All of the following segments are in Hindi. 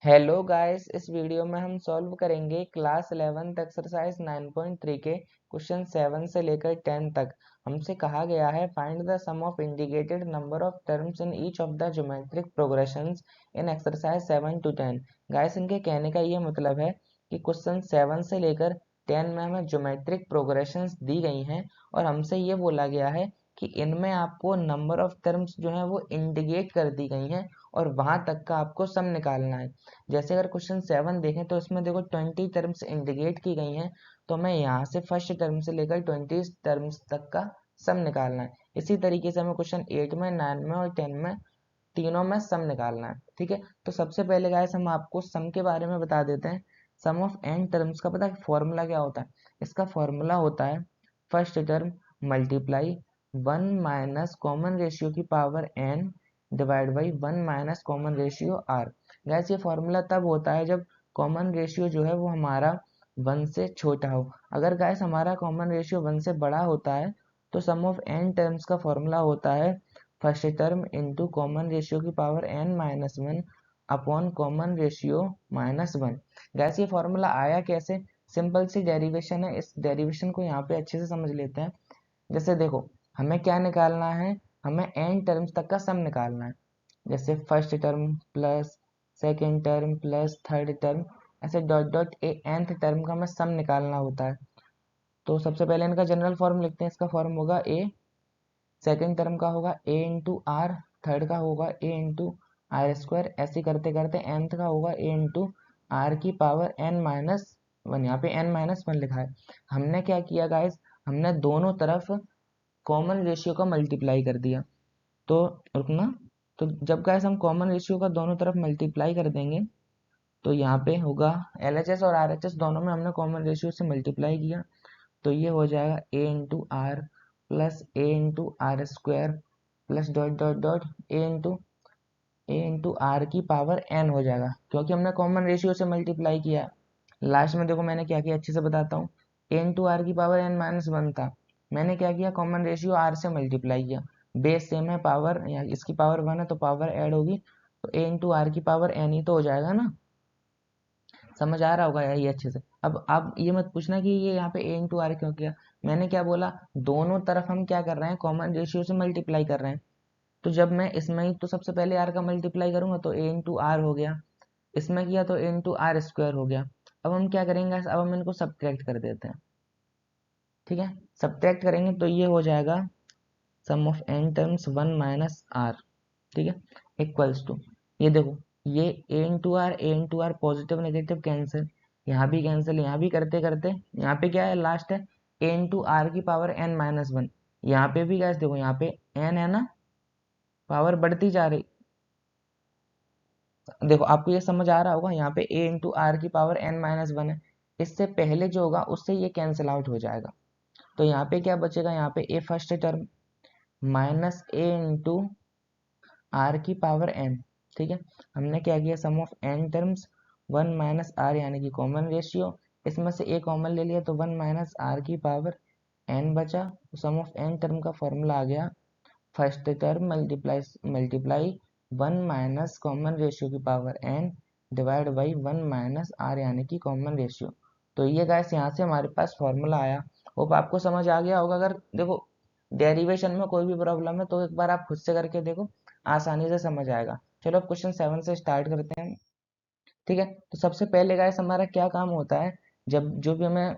हेलो गाइस, इस वीडियो में हम सॉल्व करेंगे क्लास 11th एक्सरसाइज 9.3 के क्वेश्चन 7 से लेकर 10 तक। हमसे कहा गया है find the sum of indicated number of terms in each of the geometric progressions in exercise 7 to 10। Guys, इनके कहने का ये मतलब है कि क्वेश्चन 7 से लेकर 10 में हमें ज्योमेट्रिक प्रोग्रेशंस दी गई हैं और हमसे ये बोला गया है कि इनमें आपको नंबर ऑफ टर्म्स जो है वो इंडिकेट कर दी गई हैं और वहां तक का आपको सम निकालना है। जैसे अगर क्वेश्चन 7 देखें तो इसमें देखो 20 टर्म्स इंडिकेट की गई हैं, तो हमें यहाँ से फर्स्ट टर्म से लेकर 20 टर्म्स तक का सम निकालना है। इसी तरीके से हमें क्वेश्चन 8 में 9 में और 10 में तीनों में सम निकालना है। ठीक है, तो सबसे पहले गाइस हम आपको सम के बारे में बता देते हैं। सम ऑफ एन टर्म्स का पता है फॉर्मूला क्या होता है? इसका फॉर्मूला होता है first term multiply 1 minus common ratio की power n divide by 1 minus common ratio r. गैस ये फॉर्मूला तब होता है जब कॉमन रेशियो जो है वो हमारा 1 से छोटा हो। अगर गैस हमारा कॉमन रेशियो 1 से बड़ा होता है तो सम ऑफ एन टर्म्स का फॉर्मूला होता है first term into common ratio की power n minus one upon common ratio minus one. Guys ये फॉर्मूला आया कैसे? सिंपल सी डेरिवेशन है, इस डेरिवेशन को यहाँ पे अच्छे से समझ लेते हैं। जैसे देखो, हमें क्या निकालना है? हमें एन टर्म्स तक का सम निकालना है। जैसे first term plus second term plus third term, ऐसे dot dot a nth term का हमें सम निकालना होता है। तो सबसे पहले इनका जनरल फॉर्म लिखते हैं। इसका फॉर्म होगा ए, सेकेंड टर्म का होगा ए इंटू आर, थर्ड का होगा ए इंटू आर स्क्वायर, ऐसे करते करते nth का होगा ए इंटू आर की पावर एन माइनस वन। यहाँ पे एन माइनस वन लिखा है। हमने क्या किया गाइस? हमने दोनों तरफ कॉमन रेशियो का मल्टीप्लाई कर दिया। तो रुकना, तो जब गाइस हम कॉमन रेशियो का दोनों तरफ मल्टीप्लाई कर देंगे तो यहाँ पे होगा LHS और RHS दोनों में हमने कॉमन रेशियो से मल्टीप्लाई किया, तो ये हो जाएगा a into r plus a into r square plus dot dot dot a into r की पावर एन हो जाएगा, क्योंकि हमने कॉमन रेशियो से मल्टीप्लाई किया। लास्ट में देखो मैंने क्या किया, अच्छे से बताता हूँ। ए इंटू आर की पावर एन माइनस वन था, मैंने क्या किया, कॉमन रेशियो आर से मल्टीप्लाई किया। बेस सेम है, पावर इसकी पावर वन है तो पावर ऐड होगी, तो ए इंटू आर की पावर एन ही तो हो जाएगा ना। समझ आ रहा होगा यार ये अच्छे से। अब आप ये मत पूछना कि ये यहाँ पे ए इंटू आर क्यों किया। मैंने क्या बोला, दोनों तरफ हम क्या कर रहे हैं, कॉमन रेशियो से मल्टीप्लाई कर रहे हैं। तो जब मैं इसमें ही तो सबसे पहले आर का मल्टीप्लाई करूंगा तो ए इंटू आर हो गया, इसमें किया तो ए इंटू आर स्क्वायर हो गया। अब हम क्या करेंगे, अब हम इनको सब्ट्रैक्ट कर देते हैं। ठीक है, सब्ट्रैक्ट करेंगे तो ये हो जाएगा sum of n terms one minus r. ठीक है, इक्वल्स टू, ये देखो, ये a into r positive negative cancel, यहाँ भी कैंसिल, यहाँ भी करते करते यहाँ पे क्या है, लास्ट है ए इंटू आर की पावर एन माइनस वन। यहाँ पे भी गैस देखो, यहाँ पे एन है ना, पावर बढ़ती जा रही। देखो आपको ये समझ आ रहा होगा, यहाँ पे ए इंटू आर की पावर एन माइनस वन है, इससे पहले जो होगा उससे ये कैंसिल आउट हो जाएगा। तो यहाँ पे क्या बचेगा, यहाँ पे a first term minus a into r की पावर एन। ठीक है, हमने क्या किया, sum of n terms one minus r यानी कि कॉमन रेशियो, इसमें से ए कॉमन ले लिया तो वन माइनस आर की पावर एन बचा। सम ऑफ एन टर्म का फॉर्मूला आ गया first term multiply multiply one minus common ratio की power n divide by one minus r यानी कि कॉमन रेशियो। तो ये गाइस यहाँ से हमारे पास फॉर्मूला आया। होप आपको समझ आ गया होगा। अगर देखो डेरिवेशन में कोई भी प्रॉब्लम है तो एक बार आप खुद से करके देखो, आसानी से समझ आएगा। चलो अब क्वेश्चन 7 से स्टार्ट करते हैं। ठीक है, तो सबसे पहले गाइस हमारा क्या काम होता है, जब जो भी हमें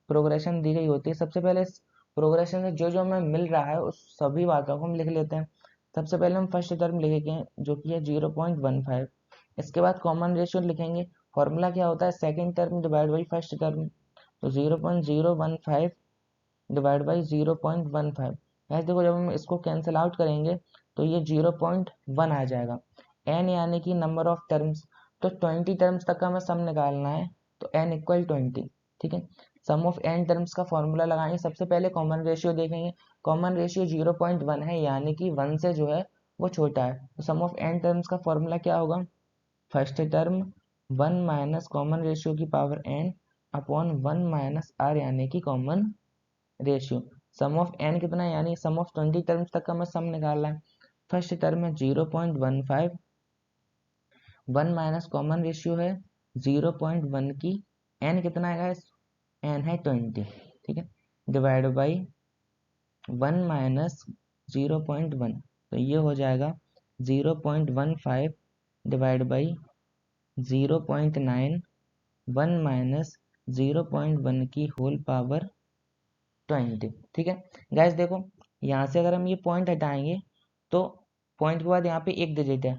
प्रोग्रेशन दी गई होती है, सबसे पहले इस प्रोग्रेशन से जो जो हमें मिल रहा है उस सभी बातों को हम लिख लेते हैं। सबसे पहले हम फर्स्ट टर्म लिखेंगे जो कि है 0.15। इसके बाद कॉमन रेशियो लिखेंगे। फॉर्मूला क्या होता है, second term divide by first term, तो 0.015 डिवाइड बाई 0.15। ऐसे देखो, जब हम इसको कैंसिल आउट करेंगे तो ये 0.1 आ जाएगा। एन यानी कि नंबर ऑफ टर्म्स, तो 20 टर्म्स तक का हमें सम निकालना है, तो एन इक्वल 20। ठीक है, सम ऑफ एन टर्म्स का फॉर्मूला लगाएंगे। सबसे पहले कॉमन रेशियो देखेंगे। कॉमन रेशियो 0.1 है यानी कि 1 से जो है वो छोटा है, तो सम ऑफ एन टर्म्स का फॉर्मूला क्या होगा, first term 1 minus common ratio की power n upon 1 minus r यानी कि common ratio. Sum of n कितना है, यानी सम ऑफ 20 टर्म्स तक का हमें सम निकालना है। फर्स्ट टर्म है 0.15 1 माइनस कॉमन रेशियो है 0.1 की, n कितना है गाइस, n है 20, ठीक है, डिवाइड बाई 1 माइनस 0.1, तो ये हो जाएगा 0.15 डिवाइड बाई 0.9, 1 माइनस 0.1 की होल पावर 20, ठीक है। गाइस देखो, यहाँ से अगर हम ये पॉइंट हटाएंगे तो पॉइंट के बाद यहाँ पे एक डिजिट है,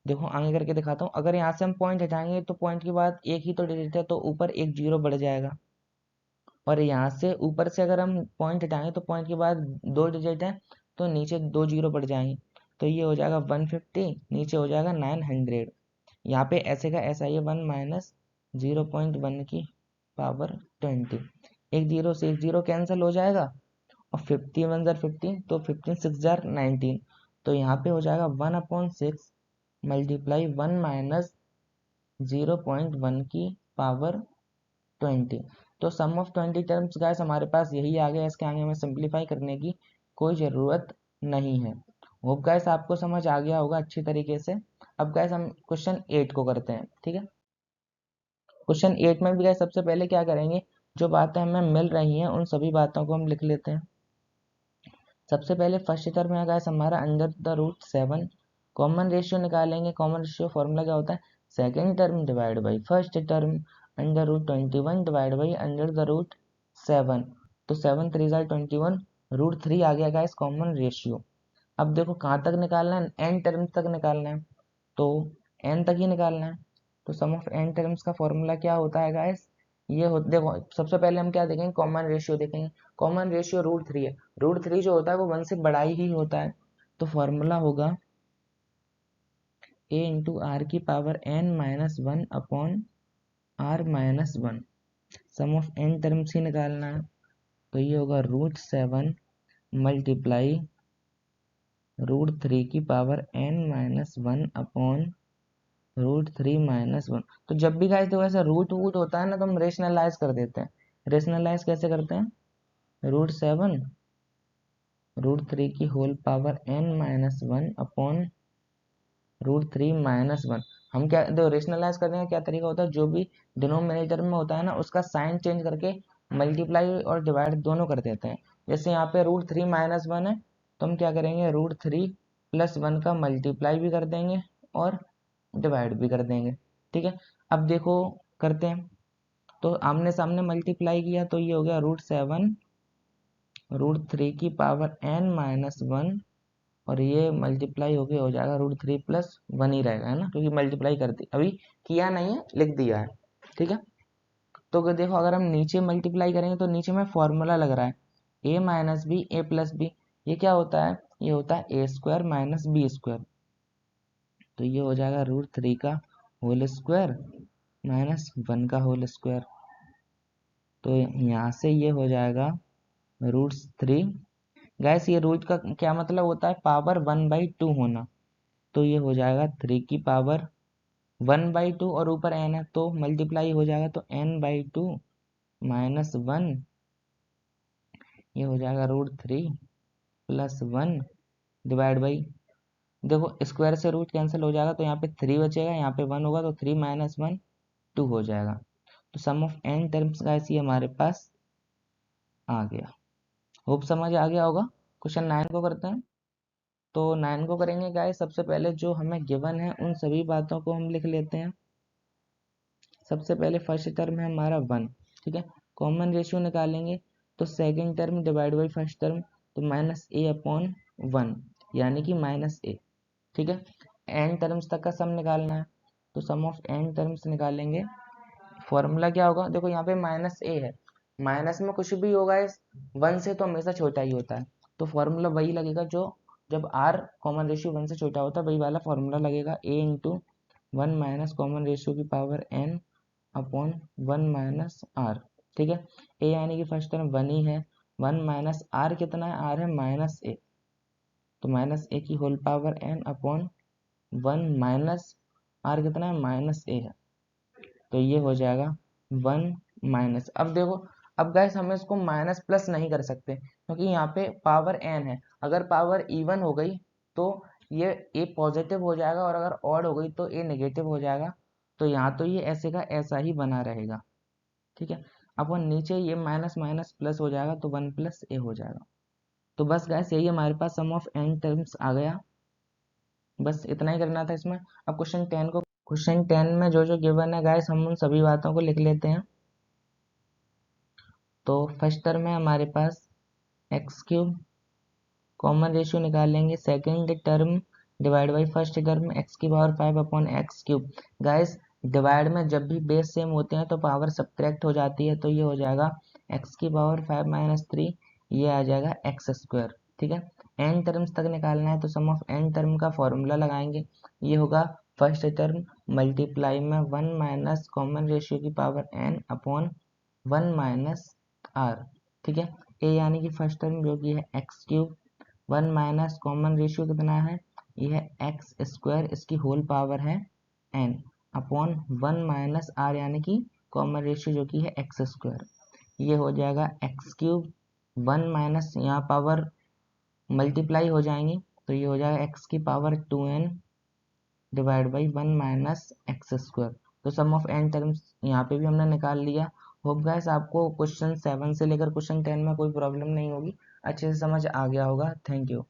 देखो आगे करके दिखाता हूँ। अगर यहाँ से हम पॉइंट हटाएंगे तो पॉइंट के बाद एक ही तो डिजिट है, तो ऊपर एक जीरो बढ़ जाएगा। और यहाँ से ऊपर से अगर हम पॉइंट हटाएंगे तो पॉइंट के बाद दो डिजिट है, तो नीचे दो जीरो बढ़ जाएंगे, तो ये हो जाएगा 150, नीचे हो जाएगा 900। यहाँ पे ऐसे का ऐसा, ये 1 माइनस 0.1 की पावर 20, एक जीरो से एक जीरो कैंसिल हो जाएगा, और 50 वन जार 15, तो 15 6 जार 19, तो यहाँ पे हो जाएगा 1/6 मल्टीप्लाई 1 माइनस 0.1 की पावर 20। तो सम ऑफ 20 टर्म्स गाइस हमारे पास यही आ गया, इसके आगे हमें सिंप्लीफाई करने की कोई ज़रूरत नहीं है। होप गाइस आपको समझ आ गया होगा अच्छी तरीके से। अब गाइस हम क्वेश्चन 8 को करते हैं, ठीक है। क्वेश्चन 8 में भी गाइस सबसे पहले क्या करेंगे, जो बातें हमें मिल रही हैं उन सभी बातों को हम लिख लेते हैं। सबसे पहले फर्स्ट टर्म है गाइस हमारा under the root 7, common ratio निकालेंगे। कॉमन रेशियो फॉर्मूला क्या होता है, second term divide by first term under root 21 divide by under the root 7, तो 7 3 जार 21, रूट 3 आ गया गाइस कॉमन रेशियो। अब देखो कहाँ तक निकालना है, एन टर्म्स तक निकालना है, तो एन तक ही निकालना है। तो सम ऑफ एन टर्म्स का फॉर्मूला क्या होता है गाइस, ये हो, देखो सबसे पहले हम क्या देखेंगे, कॉमन रेशियो देखेंगे। कॉमन रेशियो रूट 3 है, रूट 3 जो होता है वो 1 से बड़ा ही होता है, तो फॉर्मूला होगा a इंटू आर की power n minus 1 upon r minus 1। Sum of n terms ही निकालना है, तो ये होगा रूट 7 मल्टीप्लाई रूट 3 की power n minus 1 upon root 3 minus 1। तो जब भी गाइस देखो ऐसा रूट वूट होता है ना, तो हम रेशनलाइज कर देते हैं। रेशनलाइज कैसे करते हैं, रूट 7 रूट 3 की whole power n minus 1 upon root 3 minus 1। हम क्या देखो रेशनलाइज करने का क्या तरीका होता है, जो भी डिनोमिनेटर में होता है ना उसका साइन चेंज करके मल्टीप्लाई और डिवाइड दोनों कर देते हैं। जैसे यहाँ पे रूट 3 माइनस 1 है, तो हम क्या करेंगे, रूट 3 प्लस 1 का मल्टीप्लाई भी कर देंगे और डिवाइड भी कर देंगे, ठीक है। अब देखो करते हैं, तो आमने सामने मल्टीप्लाई किया तो ये हो गया रूट 7 रूट 3 की पावर n माइनस 1, और ये मल्टीप्लाई होके हो जाएगा रूट 3 प्लस 1 ही रहेगा, है ना, क्योंकि मल्टीप्लाई कर दी, अभी किया नहीं है लिख दिया है, ठीक है। तो अगर देखो अगर हम नीचे मल्टीप्लाई करेंगे तो नीचे में फॉर्मूला लग रहा है a minus b a plus b, ये क्या होता है, ये होता है a square minus b square, तो ये हो जाएगा रूट 3 का होल स्क्वायर माइनस 1 का होल स्क्वायर, तो यहाँ से ये हो जाएगा रूट 3। गैस ये रूट का क्या मतलब होता है, पावर 1/2 होना, तो ये हो जाएगा 3 की पावर 1/2 और ऊपर n है तो मल्टीप्लाई हो जाएगा, तो n/2 माइनस 1, ये हो जाएगा रूट 3 प्लस 1 डिवाइड बाई, देखो स्क्वायर से रूट कैंसिल हो जाएगा, तो यहाँ पे 3 बचेगा, यहाँ पे 1 होगा, तो 3 माइनस 1 2 हो जाएगा। तो sum of n terms guys ये हमारे पास आ गया। होप समझ आ गया होगा। क्वेश्चन 9 को करते हैं। तो 9 को करेंगे गाइस, सबसे पहले जो हमें गिवन है उन सभी बातों को हम लिख लेते हैं। सबसे पहले फर्स्ट टर्म है हमारा 1, ठीक है, कॉमन रेशियो निकालेंगे, तो second term divide by first term, तो माइनस ए अपॉन 1 यानी कि माइनस ए, ठीक है। एन टर्म्स तक का सम निकालना है, तो सम ऑफ एन टर्म्स निकालेंगे। फॉर्मूला क्या होगा, देखो यहाँ पे माइनस ए है, माइनस में कुछ भी होगा इस 1 से तो हमेशा छोटा ही होता है, तो फॉर्मूला वही लगेगा जो जब आर कॉमन रेशियो 1 से छोटा होता है, वही वाला फॉर्मूला लगेगा, a into 1 minus common ratio की power n upon 1 minus r, ठीक है। ए यानी कि फर्स्ट टर्म 1 ही है, 1 माइनस आर कितना है, आर है माइनस ए, तो माइनस ए की whole power n upon 1 minus r कितना है, माइनस ए है, तो ये हो जाएगा 1 माइनस। अब देखो, अब गैस हम इसको माइनस प्लस नहीं कर सकते, क्योंकि यहाँ पे पावर n है, अगर पावर इवन हो गई तो ये पॉजिटिव हो जाएगा और अगर ऑड हो गई तो ए नेगेटिव हो जाएगा। तो यहाँ तो ये ऐसे का ऐसा ही बना रहेगा, ठीक है। अपन नीचे ये माइनस माइनस प्लस हो जाएगा तो 1 प्लस ए हो जाएगा। तो बस गैस यही हमारे पास सम ऑफ n टर्म्स आ गया। बस इतना ही करना था इसमें। अब क्वेश्चन 10 में जो जो गिवन है गैस हम उन सभी बातों को लिख लेते हैं। तो फर्स्ट टर्म है हमारे पास एक्स क्यूब, कॉमन रेशियो निकालेंगे। Second term divide by first term x की power 5 upon x cube. Guys divide में जब भी बेस सेम होते हैं तो पावर सब्ट्रैक्ट हो जाती है, तो ये हो जाएगा एक्स की पावर 5 माइनस 3, ये आ जाएगा एक्स स्क्वायर, ठीक है। एन टर्म्स तक निकालना है तो सम ऑफ एन टर्म का फॉर्मूला लगाएंगे। ये होगा फर्स्ट टर्म मल्टीप्लाई में 1 माइनस कॉमन रेशियो की power n upon 1 minus r, ठीक है। ए यानी कि फर्स्ट टर्म जो कि है x cube, 1 minus common ratio कितना है, ये है एक्स स्क्वायर, इसकी होल पावर है एन अपॉन 1 माइनस आर यानी कि कॉमन रेशियो जो कि है एक्स स्क्वायर। ये हो जाएगा एक्स क्यूब, 1 माइनस यहाँ पावर मल्टीप्लाई हो जाएंगी तो ये हो जाएगा एक्स की power 2n divide by 1 minus x square. तो सम ऑफ एन टर्म्स यहाँ पे भी हमने निकाल लिया। होप गाइस आपको क्वेश्चन 7 से लेकर क्वेश्चन 10 में कोई प्रॉब्लम नहीं होगी, अच्छे से समझ आ गया होगा। Thank you.